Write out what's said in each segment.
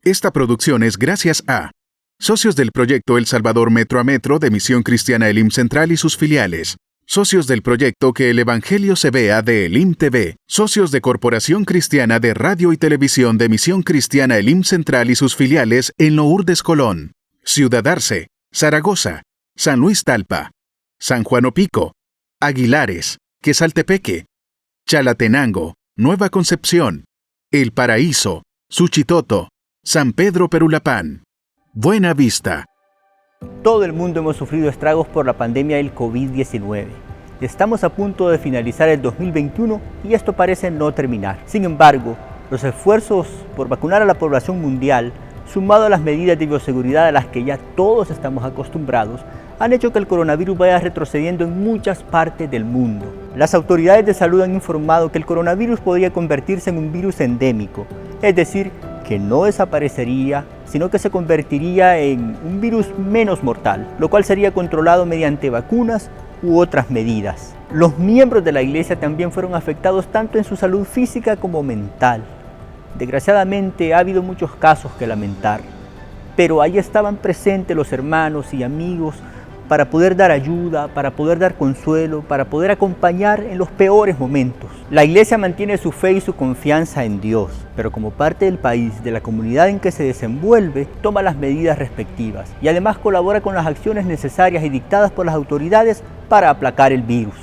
Esta producción es gracias a socios del proyecto El Salvador Metro a Metro de Misión Cristiana Elim Central y sus filiales, socios del proyecto Que el Evangelio se vea de Elim TV, socios de Corporación Cristiana de Radio y Televisión de Misión Cristiana Elim Central y sus filiales en Lourdes, Colón, Ciudad Arce, Zaragoza, San Luis Talpa, San Juan Opico, Aguilares, Quesaltepeque, Chalatenango, Nueva Concepción, El Paraíso, Suchitoto, San Pedro Perulapán, Buena Vista. Todo el mundo hemos sufrido estragos por la pandemia del COVID-19. Estamos a punto de finalizar el 2021 y esto parece no terminar. Sin embargo, los esfuerzos por vacunar a la población mundial, sumado a las medidas de bioseguridad a las que ya todos estamos acostumbrados, han hecho que el coronavirus vaya retrocediendo en muchas partes del mundo. Las autoridades de salud han informado que el coronavirus podría convertirse en un virus endémico, es decir, que no desaparecería, sino que se convertiría en un virus menos mortal, lo cual sería controlado mediante vacunas u otras medidas. Los miembros de la iglesia también fueron afectados tanto en su salud física como mental. Desgraciadamente ha habido muchos casos que lamentar, pero ahí estaban presentes los hermanos y amigos para poder dar ayuda, para poder dar consuelo, para poder acompañar en los peores momentos. La iglesia mantiene su fe y su confianza en Dios, pero como parte del país, de la comunidad en que se desenvuelve, toma las medidas respectivas y además colabora con las acciones necesarias y dictadas por las autoridades para aplacar el virus.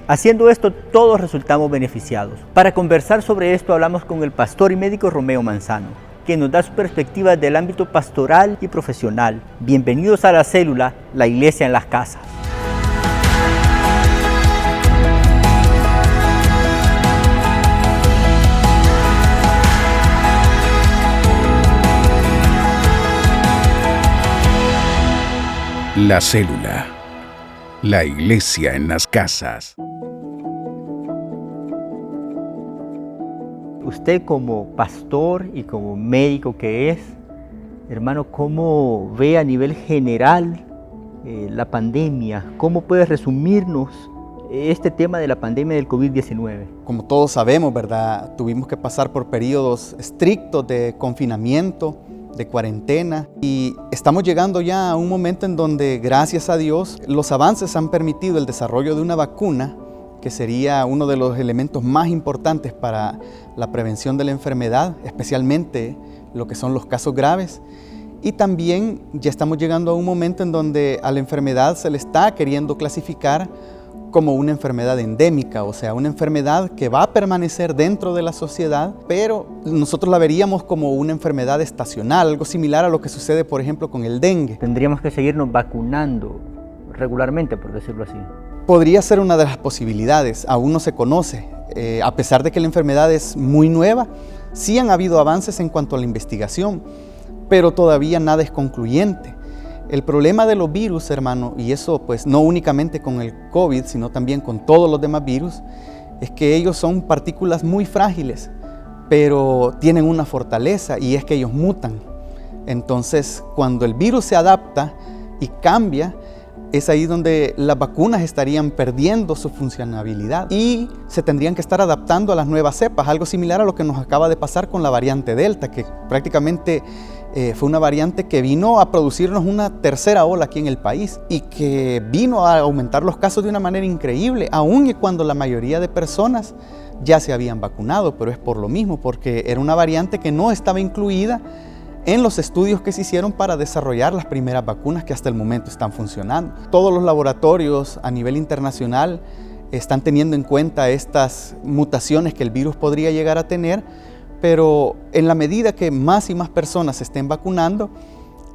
Haciendo esto, todos resultamos beneficiados. Para conversar sobre esto hablamos con el pastor y médico Romeo Manzano, quien nos da su perspectiva del ámbito pastoral y profesional. Bienvenidos a La Célula, la iglesia en las casas. La Célula, la iglesia en las casas. Usted como pastor y como médico que es, hermano, ¿cómo ve a nivel general la pandemia? ¿Cómo puede resumirnos este tema de la pandemia del COVID-19? Como todos sabemos, ¿verdad? Tuvimos que pasar por periodos estrictos de confinamiento, de cuarentena, y estamos llegando ya a un momento en donde, gracias a Dios, los avances han permitido el desarrollo de una vacuna que sería uno de los elementos más importantes para la prevención de la enfermedad, especialmente lo que son los casos graves. Y también ya estamos llegando a un momento en donde a la enfermedad se le está queriendo clasificar como una enfermedad endémica, o sea, una enfermedad que va a permanecer dentro de la sociedad, pero nosotros la veríamos como una enfermedad estacional, algo similar a lo que sucede, por ejemplo, con el dengue. Tendríamos que seguirnos vacunando regularmente, por decirlo así. Podría ser una de las posibilidades, aún no se conoce. A pesar de que la enfermedad es muy nueva, sí han habido avances en cuanto a la investigación, pero todavía nada es concluyente. El problema de los virus, hermano, y eso pues no únicamente con el COVID, sino también con todos los demás virus, es que ellos son partículas muy frágiles, pero tienen una fortaleza y es que ellos mutan. Entonces, cuando el virus se adapta y cambia, es ahí donde las vacunas estarían perdiendo su funcionalidad y se tendrían que estar adaptando a las nuevas cepas, algo similar a lo que nos acaba de pasar con la variante Delta, que prácticamente fue una variante que vino a producirnos una tercera ola aquí en el país y que vino a aumentar los casos de una manera increíble, aun y cuando la mayoría de personas ya se habían vacunado, pero es por lo mismo, porque era una variante que no estaba incluida en los estudios que se hicieron para desarrollar las primeras vacunas que hasta el momento están funcionando. Todos los laboratorios a nivel internacional están teniendo en cuenta estas mutaciones que el virus podría llegar a tener, pero en la medida que más y más personas se estén vacunando,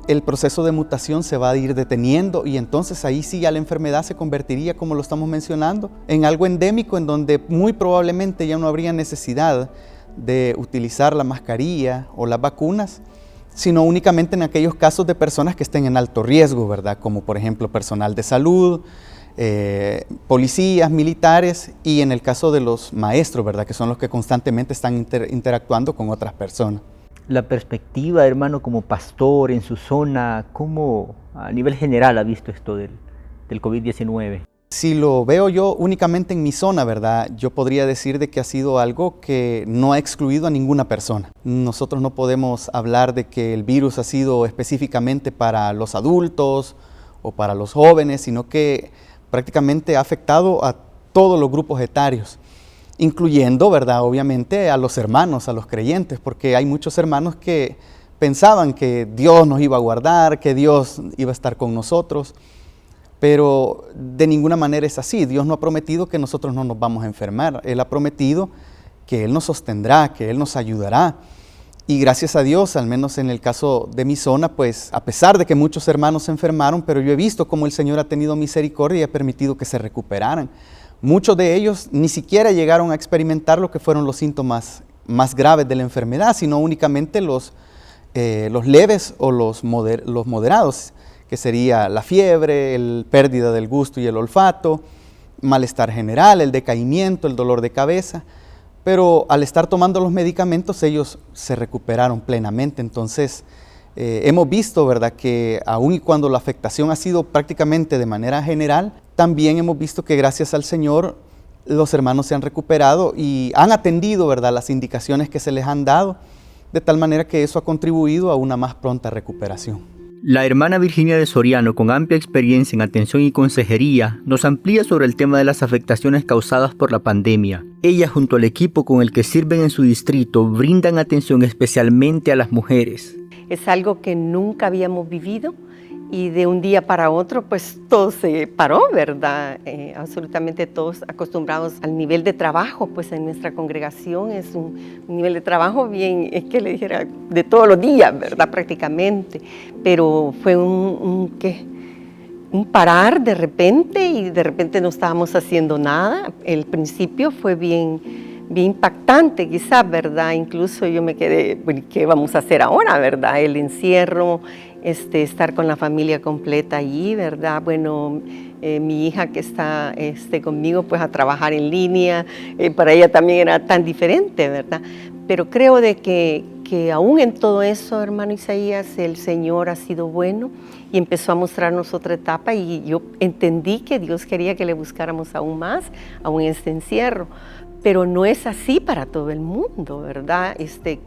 el proceso de mutación se va a ir deteniendo y entonces ahí sí ya la enfermedad se convertiría, como lo estamos mencionando, en algo endémico en donde muy probablemente ya no habría necesidad de utilizar la mascarilla o las vacunas, sino únicamente en aquellos casos de personas que estén en alto riesgo, ¿verdad? Como por ejemplo personal de salud, policías, militares y en el caso de los maestros, ¿verdad? Que son los que constantemente están interactuando con otras personas. La perspectiva, hermano, como pastor en su zona, ¿cómo a nivel general ha visto esto del COVID-19? Si lo veo yo únicamente en mi zona, ¿verdad? Yo podría decir de que ha sido algo que no ha excluido a ninguna persona. Nosotros no podemos hablar de que el virus ha sido específicamente para los adultos o para los jóvenes, sino que prácticamente ha afectado a todos los grupos etarios, incluyendo, ¿verdad? Obviamente a los hermanos, a los creyentes, porque hay muchos hermanos que pensaban que Dios nos iba a guardar, que Dios iba a estar con nosotros, pero de ninguna manera es así. Dios no ha prometido que nosotros no nos vamos a enfermar. Él ha prometido que Él nos sostendrá, que Él nos ayudará. Y gracias a Dios, al menos en el caso de mi zona, pues a pesar de que muchos hermanos se enfermaron, pero yo he visto cómo el Señor ha tenido misericordia y ha permitido que se recuperaran. Muchos de ellos ni siquiera llegaron a experimentar lo que fueron los síntomas más graves de la enfermedad, sino únicamente los leves o los moderados, que sería la fiebre, la pérdida del gusto y el olfato, malestar general, el decaimiento, el dolor de cabeza. Pero al estar tomando los medicamentos, ellos se recuperaron plenamente. Entonces, hemos visto, ¿verdad?, que aun y cuando la afectación ha sido prácticamente de manera general, también hemos visto que gracias al Señor los hermanos se han recuperado y han atendido, ¿verdad?, las indicaciones que se les han dado, de tal manera que eso ha contribuido a una más pronta recuperación. La hermana Virginia de Soriano, con amplia experiencia en atención y consejería, nos amplía sobre el tema de las afectaciones causadas por la pandemia. Ella, junto al equipo con el que sirven en su distrito, brindan atención especialmente a las mujeres. Es algo que nunca habíamos vivido y de un día para otro pues todo se paró, ¿verdad? Absolutamente todos acostumbrados al nivel de trabajo, pues en nuestra congregación es un nivel de trabajo bien, es que le dijera, de todos los días, ¿verdad? Prácticamente, pero fue un parar de repente y de repente no estábamos haciendo nada. El principio fue bien impactante quizás, ¿verdad? Incluso yo me quedé, bueno, ¿qué vamos a hacer ahora, verdad? El encierro, estar con la familia completa allí, ¿verdad? Bueno, mi hija que está conmigo pues a trabajar en línea, para ella también era tan diferente, ¿verdad? Pero creo de que aún en todo eso, hermano Isaías, el Señor ha sido bueno y empezó a mostrarnos otra etapa y yo entendí que Dios quería que le buscáramos aún más, aún en este encierro. Pero no es así para todo el mundo, ¿verdad?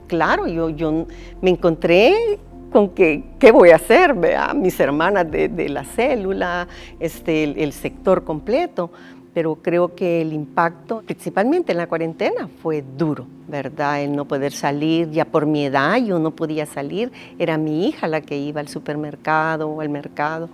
Claro, yo me encontré con que, ¿qué voy a hacer? ¿Verdad? Mis hermanas de la célula, el sector completo, pero creo que el impacto, principalmente en la cuarentena, fue duro, ¿verdad? El no poder salir, ya por mi edad yo no podía salir, era mi hija la que iba al supermercado o al mercado,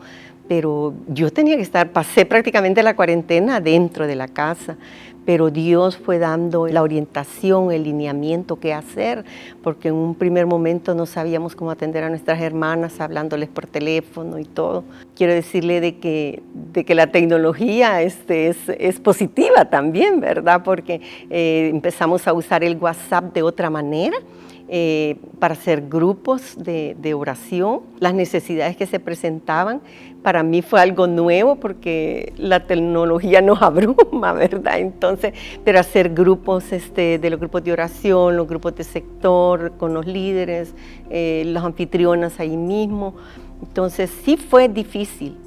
pero yo tenía que pasé prácticamente la cuarentena dentro de la casa, pero Dios fue dando la orientación, el lineamiento, qué hacer, porque en un primer momento no sabíamos cómo atender a nuestras hermanas, hablándoles por teléfono y todo. Quiero decirle de que la tecnología es positiva también, ¿verdad? Porque empezamos a usar el WhatsApp de otra manera, para hacer grupos de oración, las necesidades que se presentaban. Para mí fue algo nuevo porque la tecnología nos abruma, ¿verdad? Entonces, pero hacer grupos de los grupos de oración, los grupos de sector, con los líderes, las anfitrionas ahí mismo. Entonces, sí fue difícil,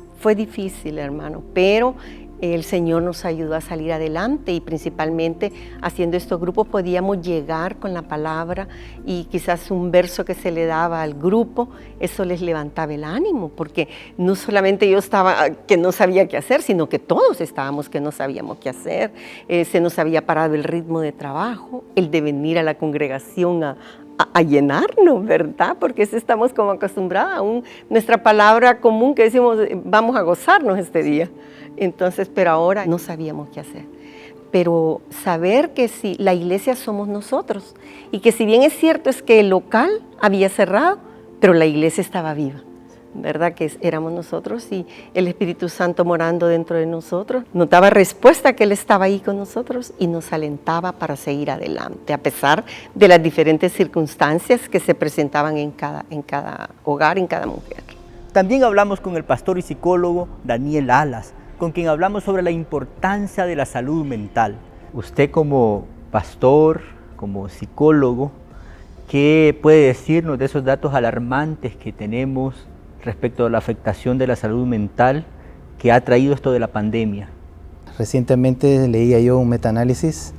hermano, pero el Señor nos ayudó a salir adelante y principalmente haciendo estos grupos podíamos llegar con la palabra y quizás un verso que se le daba al grupo, eso les levantaba el ánimo, porque no solamente yo estaba que no sabía qué hacer, sino que todos estábamos que no sabíamos qué hacer, se nos había parado el ritmo de trabajo, el de venir a la congregación a llenarnos, ¿verdad? Porque estamos como acostumbrados a nuestra palabra común que decimos, vamos a gozarnos este día. Entonces, pero ahora no sabíamos qué hacer. Pero saber que si la iglesia somos nosotros y que si bien es cierto es que el local había cerrado, pero la iglesia estaba viva, ¿verdad? Que éramos nosotros y el Espíritu Santo morando dentro de nosotros nos daba respuesta que Él estaba ahí con nosotros y nos alentaba para seguir adelante, a pesar de las diferentes circunstancias que se presentaban en cada hogar, en cada mujer. También hablamos con el pastor y psicólogo Daniel Alas, con quien hablamos sobre la importancia de la salud mental. Usted como pastor, como psicólogo, ¿qué puede decirnos de esos datos alarmantes que tenemos respecto a la afectación de la salud mental que ha traído esto de la pandemia? Recientemente leía yo un metaanálisis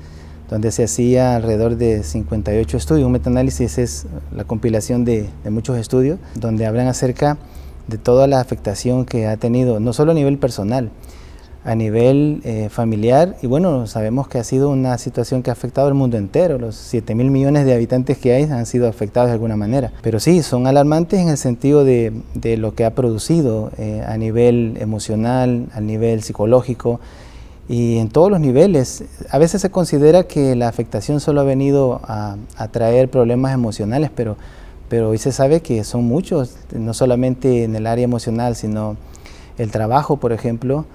donde se hacía alrededor de 58 estudios. Un metaanálisis es la compilación de muchos estudios donde hablan acerca de toda la afectación que ha tenido, no solo a nivel personal, a nivel familiar, y bueno, sabemos que ha sido una situación que ha afectado al mundo entero. Los 7.000 millones de habitantes que hay han sido afectados de alguna manera. Pero sí, son alarmantes en el sentido de lo que ha producido a nivel emocional, a nivel psicológico y en todos los niveles. A veces se considera que la afectación solo ha venido a traer problemas emocionales, pero hoy se sabe que son muchos, no solamente en el área emocional, sino el trabajo, por ejemplo.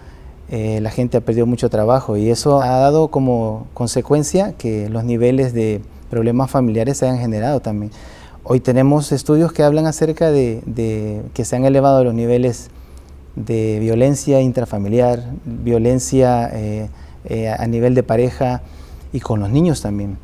La gente ha perdido mucho trabajo y eso ha dado como consecuencia que los niveles de problemas familiares se hayan generado también. Hoy tenemos estudios que hablan acerca de que se han elevado los niveles de violencia intrafamiliar, violencia a nivel de pareja y con los niños también.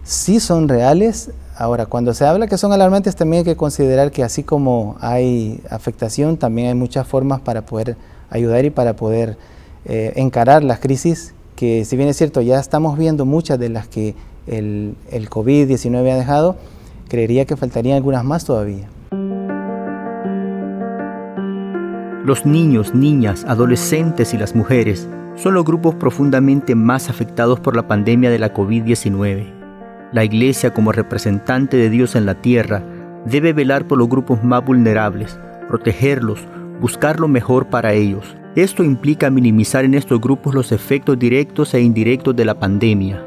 Sí son reales. Ahora, cuando se habla que son alarmantes, también hay que considerar que así como hay afectación, también hay muchas formas para poder ayudar y para poder encarar las crisis, que si bien es cierto, ya estamos viendo muchas de las que el COVID-19 ha dejado, creería que faltarían algunas más todavía. Los niños, niñas, adolescentes y las mujeres son los grupos profundamente más afectados por la pandemia de la COVID-19. La Iglesia, como representante de Dios en la tierra, debe velar por los grupos más vulnerables, protegerlos, buscar lo mejor para ellos. Esto implica minimizar en estos grupos los efectos directos e indirectos de la pandemia.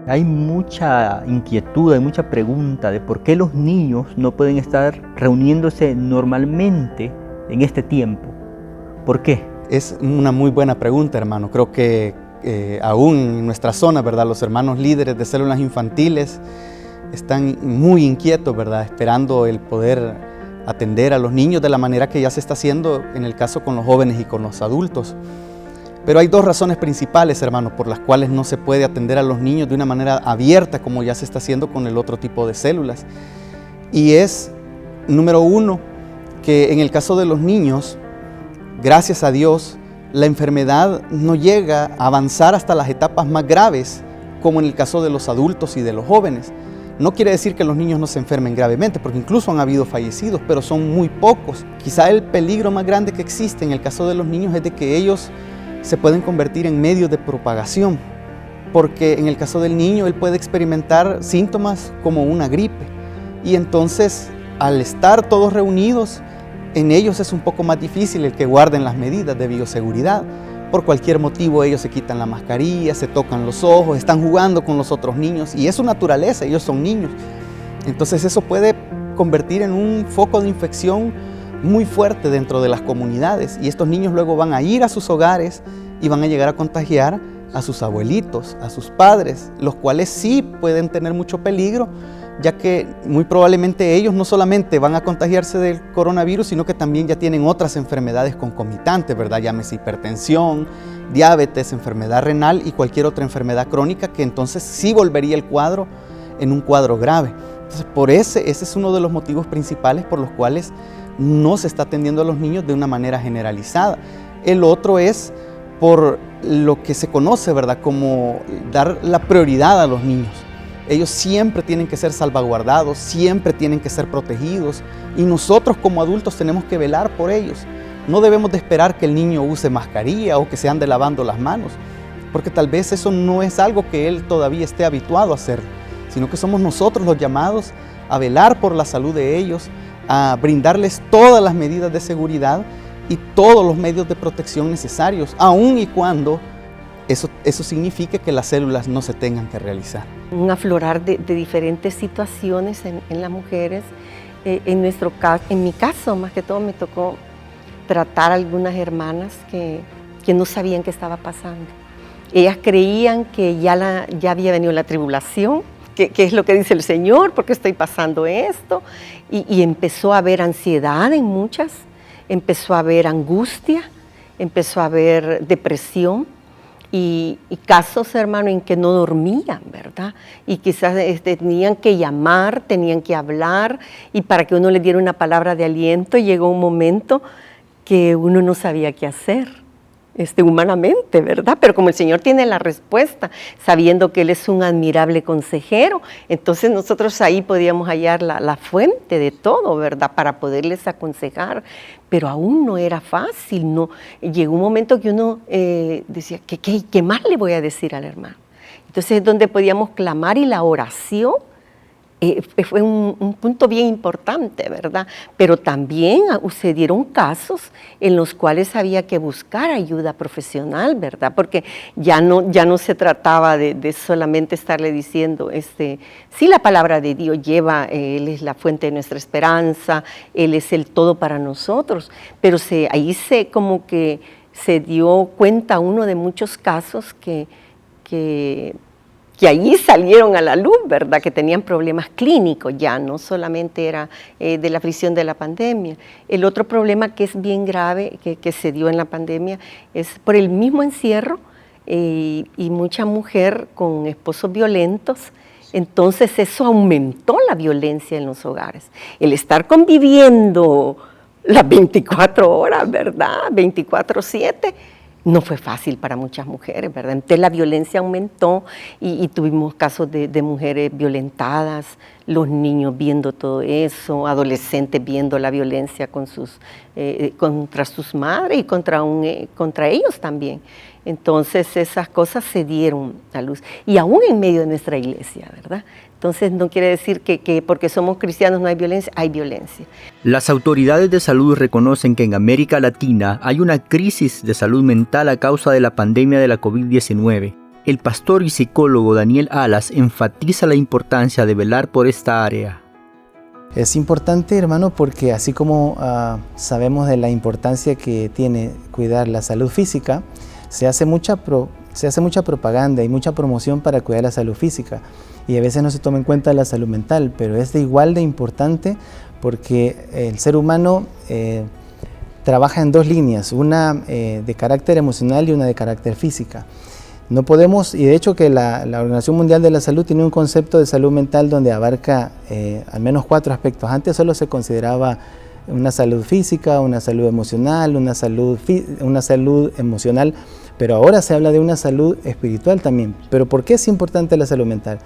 Hay mucha inquietud, hay mucha pregunta de por qué los niños no pueden estar reuniéndose normalmente en este tiempo. ¿Por qué? Es una muy buena pregunta, hermano. Creo que aún en nuestra zona, ¿verdad?, los hermanos líderes de células infantiles están muy inquietos, ¿verdad?, esperando el poder atender a los niños de la manera que ya se está haciendo en el caso con los jóvenes y con los adultos. Pero hay dos razones principales, hermanos, por las cuales no se puede atender a los niños de una manera abierta como ya se está haciendo con el otro tipo de células. Y es, número uno, que en el caso de los niños, gracias a Dios, la enfermedad no llega a avanzar hasta las etapas más graves, como en el caso de los adultos y de los jóvenes. No quiere decir que los niños no se enfermen gravemente, porque incluso han habido fallecidos, pero son muy pocos. Quizá el peligro más grande que existe en el caso de los niños es de que ellos se pueden convertir en medios de propagación, porque en el caso del niño él puede experimentar síntomas como una gripe, y entonces al estar todos reunidos, en ellos es un poco más difícil el que guarden las medidas de bioseguridad. Por cualquier motivo ellos se quitan la mascarilla, se tocan los ojos, están jugando con los otros niños y es su naturaleza, ellos son niños. Entonces eso puede convertir en un foco de infección muy fuerte dentro de las comunidades y estos niños luego van a ir a sus hogares y van a llegar a contagiar a sus abuelitos, a sus padres, los cuales sí pueden tener mucho peligro, ya que muy probablemente ellos no solamente van a contagiarse del coronavirus, sino que también ya tienen otras enfermedades concomitantes, ¿verdad? Llámese hipertensión, diabetes, enfermedad renal y cualquier otra enfermedad crónica, que entonces sí volvería el cuadro en un cuadro grave. Entonces, ese es uno de los motivos principales por los cuales no se está atendiendo a los niños de una manera generalizada. El otro es por lo que se conoce, ¿verdad?, como dar la prioridad a los niños. Ellos siempre tienen que ser salvaguardados, siempre tienen que ser protegidos y nosotros como adultos tenemos que velar por ellos. No debemos de esperar que el niño use mascarilla o que se ande lavando las manos, porque tal vez eso no es algo que él todavía esté habituado a hacer, sino que somos nosotros los llamados a velar por la salud de ellos, a brindarles todas las medidas de seguridad y todos los medios de protección necesarios, aun y cuando eso significa que las células no se tengan que realizar. Un aflorar de diferentes situaciones en las mujeres. En mi caso, más que todo, me tocó tratar a algunas hermanas que no sabían qué estaba pasando. Ellas creían que ya había venido la tribulación, que es lo que dice el Señor, ¿por qué estoy pasando esto? Y empezó a haber ansiedad en muchas, empezó a haber angustia, empezó a haber depresión. Y casos, hermano, en que no dormían, ¿verdad? Y quizás tenían que llamar, tenían que hablar, y para que uno les diera una palabra de aliento, llegó un momento que uno no sabía qué hacer. humanamente, ¿verdad? Pero como el Señor tiene la respuesta, sabiendo que Él es un admirable consejero, entonces nosotros ahí podíamos hallar la fuente de todo, ¿verdad? Para poderles aconsejar, pero aún no era fácil, ¿no? Llegó un momento que uno decía, ¿qué más le voy a decir al hermano? Entonces es donde podíamos clamar, y la oración fue un punto bien importante, ¿verdad? Pero también se dieron casos en los cuales había que buscar ayuda profesional, ¿verdad? Porque ya no se trataba de solamente estarle diciendo, sí, la palabra de Dios lleva, Él es la fuente de nuestra esperanza, Él es el todo para nosotros, pero ahí como que se dio cuenta uno de muchos casos que allí salieron a la luz, ¿verdad? Que tenían problemas clínicos ya, no solamente era de la aflicción de la pandemia. El otro problema que es bien grave, que se dio en la pandemia, es por el mismo encierro y mucha mujer con esposos violentos. Entonces eso aumentó la violencia en los hogares. El estar conviviendo las 24 horas, ¿verdad? 24/7. No fue fácil para muchas mujeres, ¿verdad? Entonces la violencia aumentó y tuvimos casos de mujeres violentadas, los niños viendo todo eso, adolescentes viendo la violencia contra sus madres y contra ellos también. Entonces esas cosas se dieron a luz, y aún en medio de nuestra iglesia, ¿verdad? Entonces no quiere decir que porque somos cristianos no hay violencia, hay violencia. Las autoridades de salud reconocen que en América Latina hay una crisis de salud mental a causa de la pandemia de la COVID-19. El pastor y psicólogo Daniel Alas enfatiza la importancia de velar por esta área. Es importante, hermano, porque así como sabemos de la importancia que tiene cuidar la salud física, se hace mucha propaganda y mucha promoción para cuidar la salud física, y a veces no se toma en cuenta la salud mental, pero es igual de importante porque el ser humano trabaja en dos líneas, una de carácter emocional y una de carácter física. No podemos, y de hecho que la Organización Mundial de la Salud tiene un concepto de salud mental donde abarca al menos 4 aspectos. Antes solo se consideraba una salud física, una salud emocional, una salud emocional, pero ahora se habla de una salud espiritual también. ¿Pero por qué es importante la salud mental?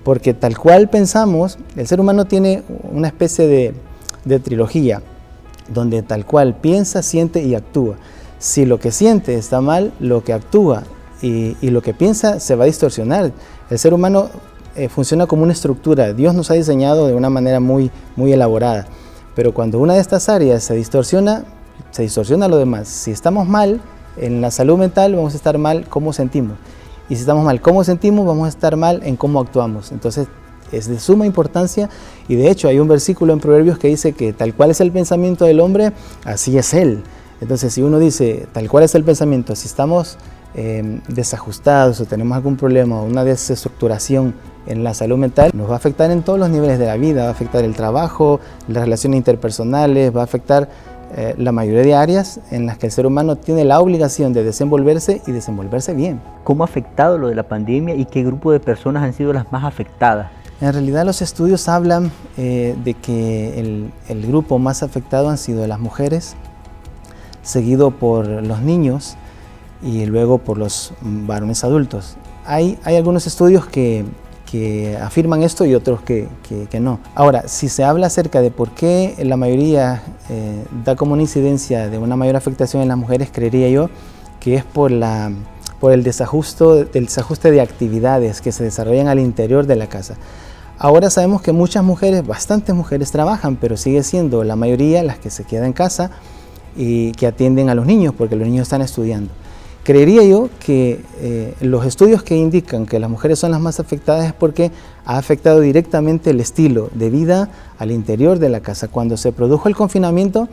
Porque tal cual pensamos, el ser humano tiene una especie de trilogía, donde tal cual piensa, siente y actúa. Si lo que siente está mal, lo que actúa y lo que piensa se va a distorsionar. El ser humano funciona como una estructura. Dios nos ha diseñado de una manera muy, muy elaborada. Pero cuando una de estas áreas se distorsiona lo demás. Si estamos mal en la salud mental, vamos a estar mal cómo sentimos. Y si estamos mal cómo sentimos, vamos a estar mal en cómo actuamos. Entonces es de suma importancia, y de hecho hay un versículo en Proverbios que dice que tal cual es el pensamiento del hombre, así es él. Entonces si uno dice tal cual es el pensamiento, si estamos desajustados o tenemos algún problema o una desestructuración en la salud mental, nos va a afectar en todos los niveles de la vida, va a afectar el trabajo, las relaciones interpersonales, va a afectar la mayoría de áreas en las que el ser humano tiene la obligación de desenvolverse y desenvolverse bien. ¿Cómo ha afectado lo de la pandemia y qué grupo de personas han sido las más afectadas? En realidad los estudios hablan de que el grupo más afectado han sido las mujeres, seguido por los niños y luego por los varones adultos. Hay algunos estudios que afirman esto y otros que no. Ahora, si se habla acerca de por qué la mayoría da como una incidencia de una mayor afectación en las mujeres, creería yo que es por el desajuste de actividades que se desarrollan al interior de la casa. Ahora sabemos que bastantes mujeres trabajan, pero sigue siendo la mayoría las que se quedan en casa y que atienden a los niños, porque los niños están estudiando. Creería yo que los estudios que indican que las mujeres son las más afectadas es porque ha afectado directamente el estilo de vida al interior de la casa. Cuando se produjo el confinamiento,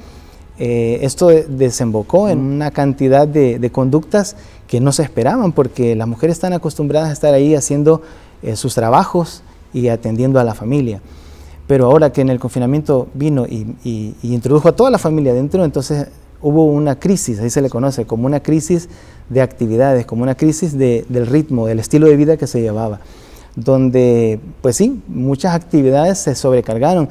esto desembocó en una cantidad de conductas que no se esperaban, porque las mujeres están acostumbradas a estar ahí haciendo sus trabajos y atendiendo a la familia. Pero ahora que en el confinamiento vino y introdujo a toda la familia dentro, entonces hubo una crisis, ahí se le conoce como una crisis de actividades, como una crisis del ritmo, del estilo de vida que se llevaba, donde, pues sí, muchas actividades se sobrecargaron.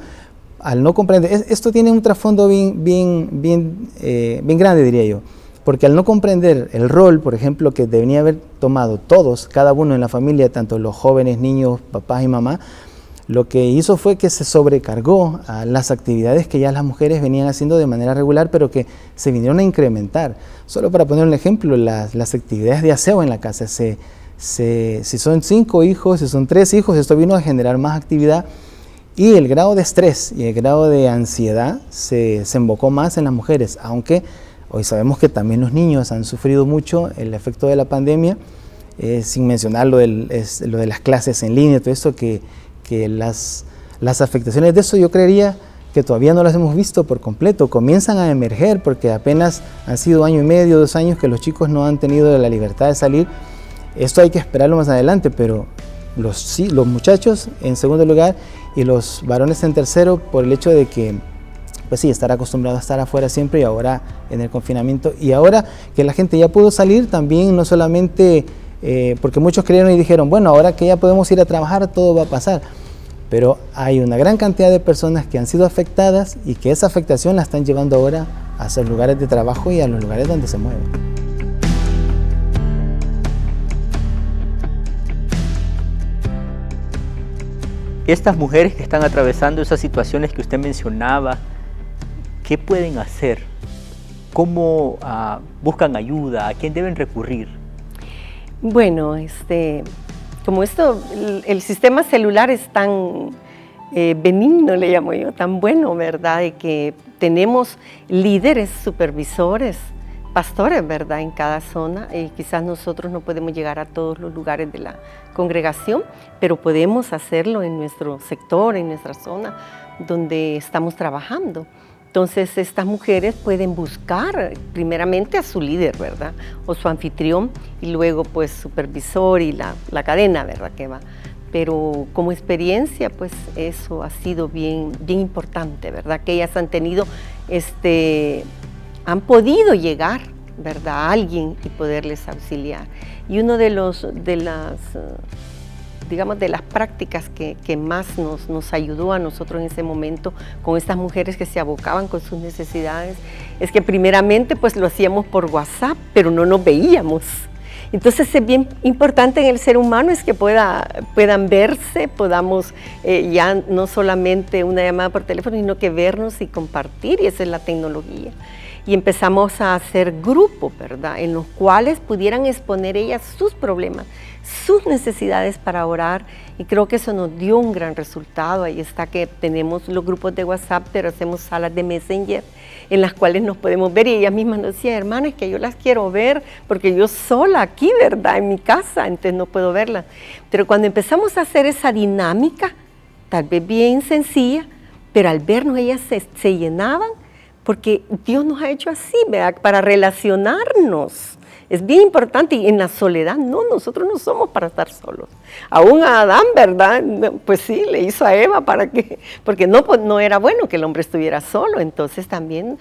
Al no comprender, esto tiene un trasfondo bien grande, diría yo, porque al no comprender el rol, por ejemplo, que debería haber tomado todos, cada uno en la familia, tanto los jóvenes, niños, papás y mamá, lo que hizo fue que se sobrecargó a las actividades que ya las mujeres venían haciendo de manera regular, pero que se vinieron a incrementar. Solo para poner un ejemplo, las actividades de aseo en la casa, si son 5 hijos, si son 3 hijos, esto vino a generar más actividad y el grado de estrés y el grado de ansiedad se embocó más en las mujeres, aunque hoy sabemos que también los niños han sufrido mucho el efecto de la pandemia, sin mencionar lo de las clases en línea, todo esto que las afectaciones de eso yo creería que todavía no las hemos visto por completo, comienzan a emerger porque apenas han sido 1 año y medio, 2 años que los chicos no han tenido la libertad de salir. Esto hay que esperarlo más adelante, pero los muchachos en segundo lugar y los varones en tercero por el hecho de que pues sí, estar acostumbrado a estar afuera siempre y ahora en el confinamiento y ahora que la gente ya pudo salir también no solamente porque muchos creyeron y dijeron, bueno, ahora que ya podemos ir a trabajar, todo va a pasar. Pero hay una gran cantidad de personas que han sido afectadas y que esa afectación la están llevando ahora a sus lugares de trabajo y a los lugares donde se mueven. Estas mujeres que están atravesando esas situaciones que usted mencionaba, ¿qué pueden hacer? ¿Cómo buscan ayuda? ¿A quién deben recurrir? Bueno, como el sistema celular es tan benigno, le llamo yo, tan bueno, ¿verdad? De que tenemos líderes, supervisores, pastores, ¿verdad? En cada zona. Quizás nosotros no podemos llegar a todos los lugares de la congregación, pero podemos hacerlo en nuestro sector, en nuestra zona, donde estamos trabajando. Entonces, estas mujeres pueden buscar primeramente a su líder, ¿verdad? O su anfitrión, y luego, pues, supervisor y la cadena, ¿verdad? Que va. Pero como experiencia, pues, eso ha sido bien importante, ¿verdad? Que ellas han tenido, han podido llegar, ¿verdad? A alguien y poderles auxiliar. Y uno de las prácticas que más nos ayudó a nosotros en ese momento con estas mujeres que se abocaban con sus necesidades, es que primeramente pues lo hacíamos por WhatsApp, pero no nos veíamos. Entonces es bien importante en el ser humano es que puedan verse, podamos ya no solamente una llamada por teléfono, sino que vernos y compartir, y esa es la tecnología. Y empezamos a hacer grupos, ¿verdad? En los cuales pudieran exponer ellas sus problemas, sus necesidades para orar, y creo que eso nos dio un gran resultado. Ahí está que tenemos los grupos de WhatsApp, pero hacemos salas de Messenger en las cuales nos podemos ver, y ellas mismas nos decían, hermanas, que yo las quiero ver, porque yo sola aquí, ¿verdad? En mi casa, entonces no puedo verlas. Pero cuando empezamos a hacer esa dinámica, tal vez bien sencilla, pero al vernos ellas se llenaban, porque Dios nos ha hecho así, ¿verdad? Para relacionarnos. Es bien importante, y en la soledad, nosotros no somos para estar solos. Aún a Adán, ¿verdad? Pues sí, le hizo a Eva porque no era bueno que el hombre estuviera solo. Entonces también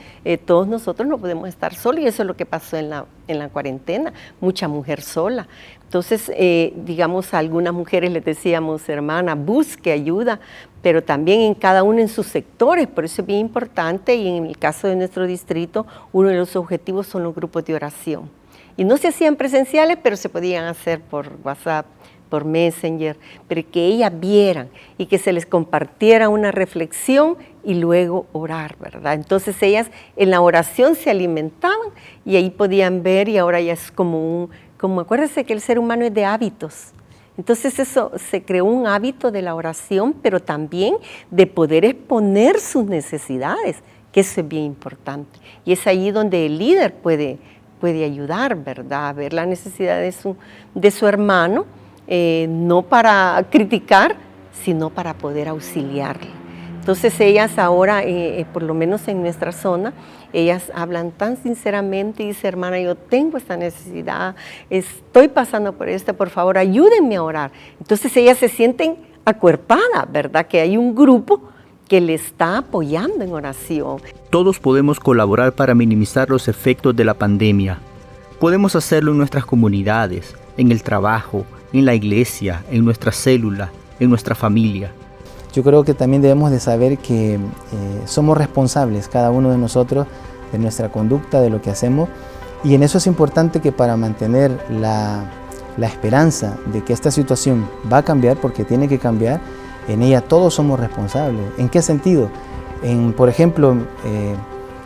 todos nosotros no podemos estar solos, y eso es lo que pasó en la cuarentena, mucha mujer sola. Entonces, digamos, a algunas mujeres les decíamos, hermana, busque ayuda, pero también en cada uno en sus sectores, por eso es bien importante, y en el caso de nuestro distrito, uno de los objetivos son los grupos de oración. Y no se hacían presenciales, pero se podían hacer por WhatsApp, por Messenger, pero que ellas vieran y que se les compartiera una reflexión y luego orar, ¿verdad? Entonces ellas en la oración se alimentaban y ahí podían ver, y ahora ya es como acuérdense que el ser humano es de hábitos. Entonces eso, se creó un hábito de la oración, pero también de poder exponer sus necesidades, que eso es bien importante. Y es ahí donde el líder puede ayudar, ¿verdad? A ver la necesidad de su hermano, no para criticar, sino para poder auxiliarle. Entonces ellas ahora, por lo menos en nuestra zona, ellas hablan tan sinceramente y dicen, hermana, yo tengo esta necesidad, estoy pasando por esto, por favor, ayúdenme a orar. Entonces ellas se sienten acuerpadas, ¿verdad? Que hay un grupo que le está apoyando en oración. Todos podemos colaborar para minimizar los efectos de la pandemia. Podemos hacerlo en nuestras comunidades, en el trabajo, en la iglesia, en nuestra célula, en nuestra familia. Yo creo que también debemos de saber que somos responsables, cada uno de nosotros, de nuestra conducta, de lo que hacemos, Y en eso es importante que para mantener la esperanza de que esta situación va a cambiar, porque tiene que cambiar, en ella todos somos responsables. ¿En qué sentido? Por ejemplo,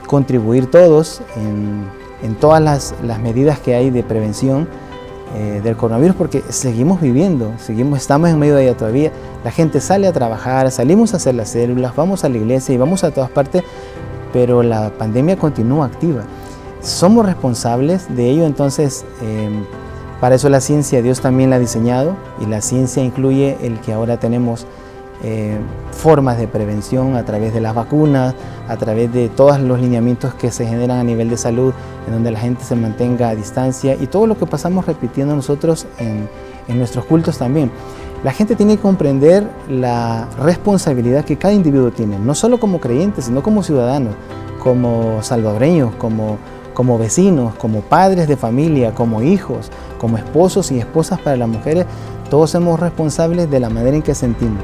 contribuir todos en todas las medidas que hay de prevención del coronavirus, porque seguimos viviendo, estamos en medio de ella todavía. La gente sale a trabajar, salimos a hacer las células, vamos a la iglesia y vamos a todas partes, pero la pandemia continúa activa. Somos responsables de ello, entonces para eso la ciencia Dios también la ha diseñado, y la ciencia incluye el que ahora tenemos formas de prevención a través de las vacunas, a través de todos los lineamientos que se generan a nivel de salud, en donde la gente se mantenga a distancia, y todo lo que pasamos repitiendo nosotros en nuestros cultos también. La gente tiene que comprender la responsabilidad que cada individuo tiene, no solo como creyentes, sino como ciudadanos, como salvadoreños, como vecinos, como padres de familia, como hijos, como esposos y esposas para las mujeres. Todos somos responsables de la manera en que sentimos.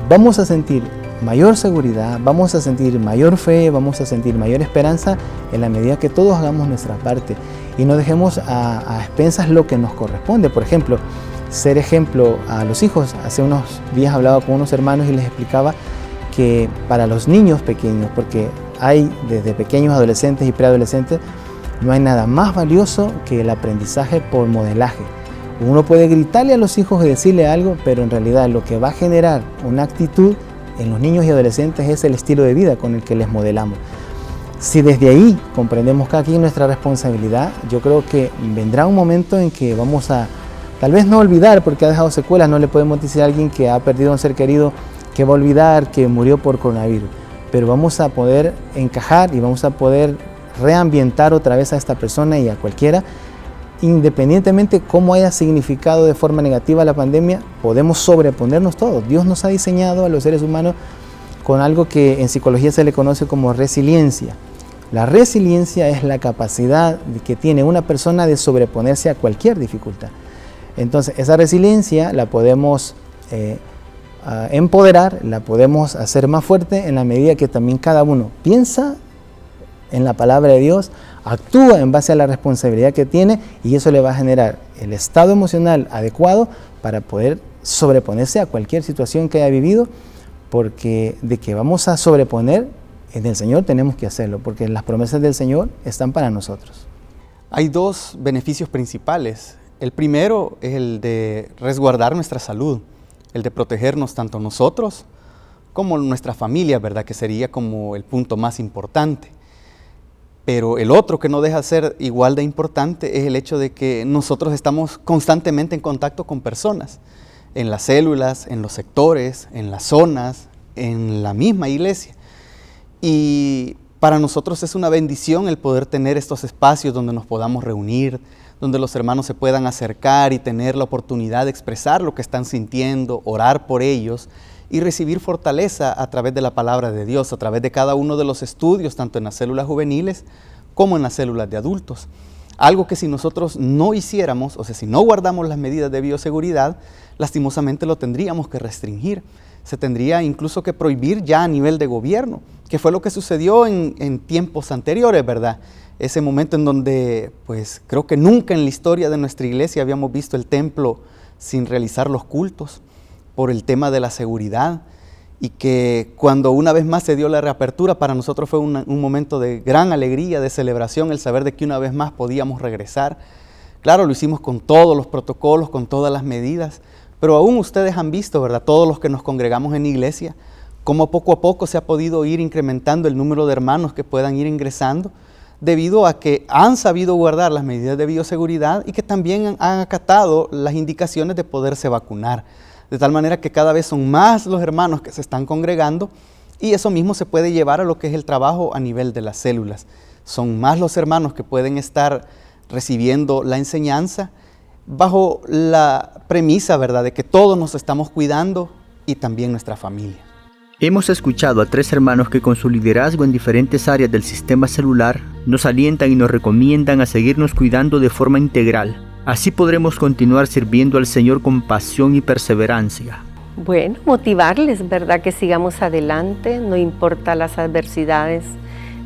Vamos a sentir mayor seguridad, vamos a sentir mayor fe, vamos a sentir mayor esperanza en la medida que todos hagamos nuestra parte y no dejemos a expensas lo que nos corresponde. Por ejemplo, ser ejemplo a los hijos. Hace unos días hablaba con unos hermanos y les explicaba que para los niños pequeños, porque hay desde pequeños, adolescentes y preadolescentes, no hay nada más valioso que el aprendizaje por modelaje. Uno puede gritarle a los hijos y decirle algo, pero en realidad lo que va a generar una actitud en los niños y adolescentes es el estilo de vida con el que les modelamos. Si desde ahí comprendemos cada quien nuestra responsabilidad, yo creo que vendrá un momento en que vamos a, tal vez no olvidar, porque ha dejado secuelas. No le podemos decir a alguien que ha perdido a un ser querido que va a olvidar que murió por coronavirus, pero vamos a poder encajar y vamos a poder reambientar otra vez a esta persona y a cualquiera. Independientemente cómo haya significado de forma negativa la pandemia, podemos sobreponernos todos. Dios nos ha diseñado a los seres humanos con algo que en psicología se le conoce como resiliencia. La resiliencia es la capacidad que tiene una persona de sobreponerse a cualquier dificultad. Entonces, esa resiliencia la podemos empoderar, la podemos hacer más fuerte en la medida que también cada uno piensa en la palabra de Dios, actúa en base a la responsabilidad que tiene, y eso le va a generar el estado emocional adecuado para poder sobreponerse a cualquier situación que haya vivido, porque de que vamos a sobreponer en el Señor tenemos que hacerlo, porque las promesas del Señor están para nosotros. Hay dos beneficios principales. El primero es el de resguardar nuestra salud, el de protegernos tanto nosotros como nuestra familia, ¿verdad? Que sería como el punto más importante. Pero el otro, que no deja de ser igual de importante, es el hecho de que nosotros estamos constantemente en contacto con personas, en las células, en los sectores, en las zonas, en la misma iglesia. Y para nosotros es una bendición el poder tener estos espacios donde nos podamos reunir, donde los hermanos se puedan acercar y tener la oportunidad de expresar lo que están sintiendo, orar por ellos y recibir fortaleza a través de la palabra de Dios, a través de cada uno de los estudios, tanto en las células juveniles como en las células de adultos. Algo que si nosotros no hiciéramos, o sea, si no guardamos las medidas de bioseguridad, lastimosamente lo tendríamos que restringir. Se tendría incluso que prohibir ya a nivel de gobierno, que fue lo que sucedió en tiempos anteriores, ¿verdad? Ese momento en donde, pues, creo que nunca en la historia de nuestra iglesia habíamos visto el templo sin realizar los cultos, por el tema de la seguridad, y que cuando una vez más se dio la reapertura, para nosotros fue un momento de gran alegría, de celebración, el saber de que una vez más podíamos regresar. Claro, lo hicimos con todos los protocolos, con todas las medidas, pero aún ustedes han visto, ¿verdad?, todos los que nos congregamos en iglesia, cómo poco a poco se ha podido ir incrementando el número de hermanos que puedan ir ingresando, debido a que han sabido guardar las medidas de bioseguridad y que también han acatado las indicaciones de poderse vacunar. De tal manera que cada vez son más los hermanos que se están congregando, y eso mismo se puede llevar a lo que es el trabajo a nivel de las células. Son más los hermanos que pueden estar recibiendo la enseñanza bajo la premisa, ¿verdad?, de que todos nos estamos cuidando y también nuestra familia. Hemos escuchado a 3 hermanos que con su liderazgo en diferentes áreas del sistema celular nos alientan y nos recomiendan a seguirnos cuidando de forma integral. Así podremos continuar sirviendo al Señor con pasión y perseverancia. Bueno, motivarles, ¿verdad?, que sigamos adelante, no importa las adversidades,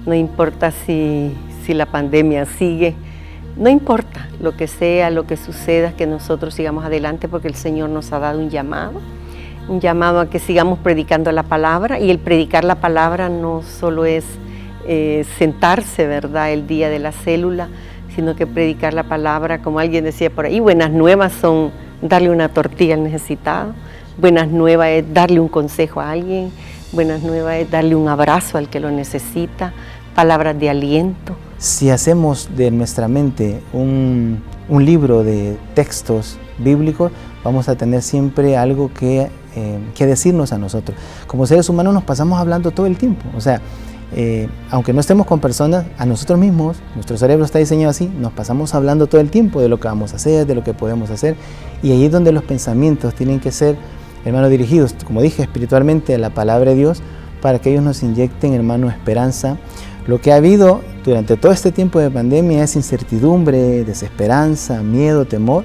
no importa si la pandemia sigue, No importa lo que sea, lo que suceda, que nosotros sigamos adelante porque el Señor nos ha dado un llamado a que sigamos predicando la palabra, y el predicar la palabra no solo es sentarse, ¿verdad?, el día de la célula, sino que predicar la palabra, como alguien decía por ahí, buenas nuevas son darle una tortilla al necesitado, buenas nuevas es darle un consejo a alguien, buenas nuevas es darle un abrazo al que lo necesita, palabras de aliento. Si hacemos de nuestra mente un libro de textos bíblicos, vamos a tener siempre algo que decirnos a nosotros. Como seres humanos nos pasamos hablando todo el tiempo, o sea, aunque no estemos con personas, a nosotros mismos, nuestro cerebro está diseñado así, nos pasamos hablando todo el tiempo de lo que vamos a hacer, de lo que podemos hacer, y ahí es donde los pensamientos tienen que ser, hermanos, dirigidos, como dije, espiritualmente a la palabra de Dios, para que ellos nos inyecten, hermano, esperanza. Lo que ha habido durante todo este tiempo de pandemia es incertidumbre, desesperanza, miedo, temor,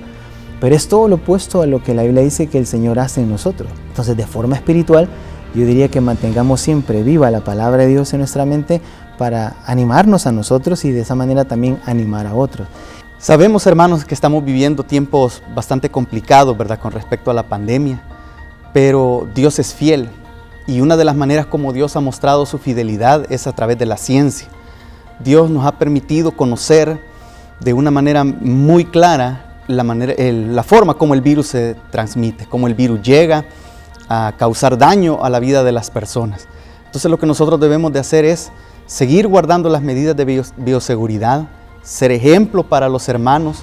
pero es todo lo opuesto a lo que la Biblia dice que el Señor hace en nosotros. Entonces, de forma espiritual, yo diría que mantengamos siempre viva la palabra de Dios en nuestra mente para animarnos a nosotros y de esa manera también animar a otros. Sabemos, hermanos, que estamos viviendo tiempos bastante complicados, ¿verdad?, con respecto a la pandemia, pero Dios es fiel. Y una de las maneras como Dios ha mostrado su fidelidad es a través de la ciencia. Dios nos ha permitido conocer de una manera muy clara la forma como el virus se transmite, cómo el virus llega a causar daño a la vida de las personas. Entonces lo que nosotros debemos de hacer es seguir guardando las medidas de bioseguridad, ser ejemplo para los hermanos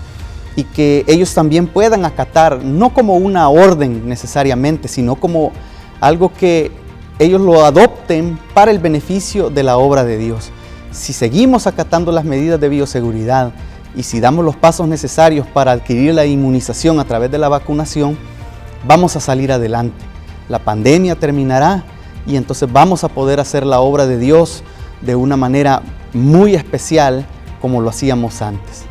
y que ellos también puedan acatar, no como una orden necesariamente, sino como algo que ellos lo adopten para el beneficio de la obra de Dios. Si seguimos acatando las medidas de bioseguridad y si damos los pasos necesarios para adquirir la inmunización a través de la vacunación, vamos a salir adelante. La pandemia terminará y entonces vamos a poder hacer la obra de Dios de una manera muy especial como lo hacíamos antes.